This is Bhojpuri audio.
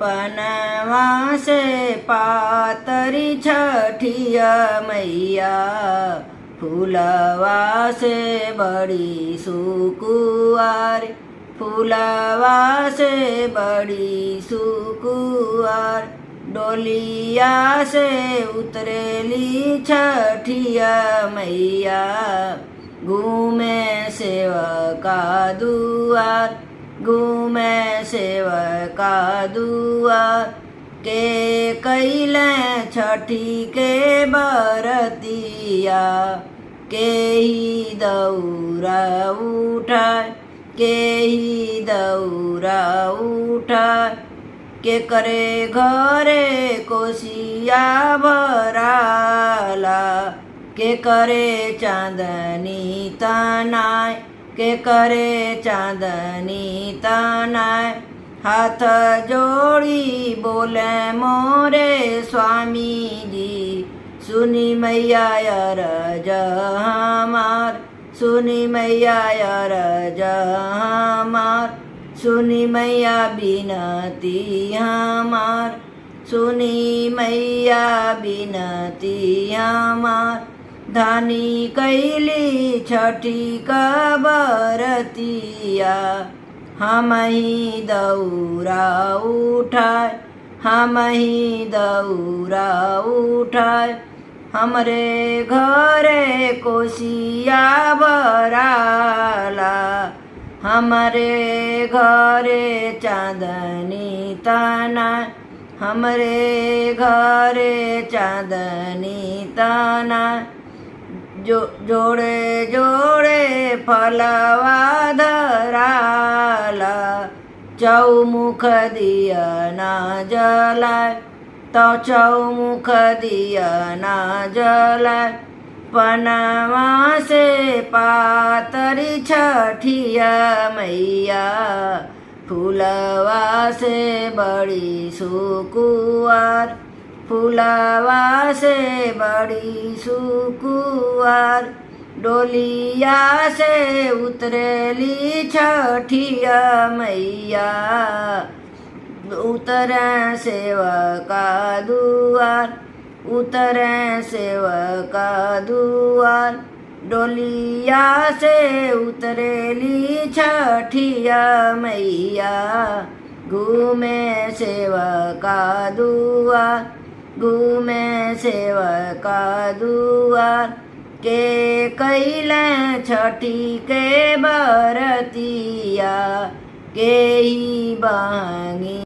पनवासे पातरी छठिया मैया फूलवासे बड़ी सुकुवार फूलवासे बड़ी सुकुवार डोलिया से उतरेली छठिया मैया घूमे सेवका दुआर घूमे सेवका दुआर के कैले छठी के बरतिया के ही दौरा उठाए के ही दौरा उठाए के करे घरे कोसिया भराला के करे चांदनी तनाय के करे चांदनी तनाय हाथ जोड़ी बोले मोरे स्वामी जी सुनी मैया अरज हमार सुनी मैया अरज हमार सुनी मैया बिनती हमार सुनी मैया बिनती हमार धानी कैली छठी का बरतिया हम ही दौरा उठाए हम ही दौरा उठाए हमरे घरे कोसिया भराला हमरे घरे चांदनी तना हमरे घरे चांदनी तना जोड़े जोड़े फलवा धराला चौमुख दिया ना जलाए तो चौमुख दिया ना जलाए पनवा से पातरी छठिया मैया फूलवा से बड़ी सुकुवार फूलवा से बड़ी सुकुवार डोलिया से उतरेली छठिया मैया उतरे सेवका दुआर उतरे सेवका दुआर डोलिया से उतरेली छठिया मैया घूमे सेवका दुआर घूमे सेवका दुआर के कैले छठी के बरतिया के ही बांगी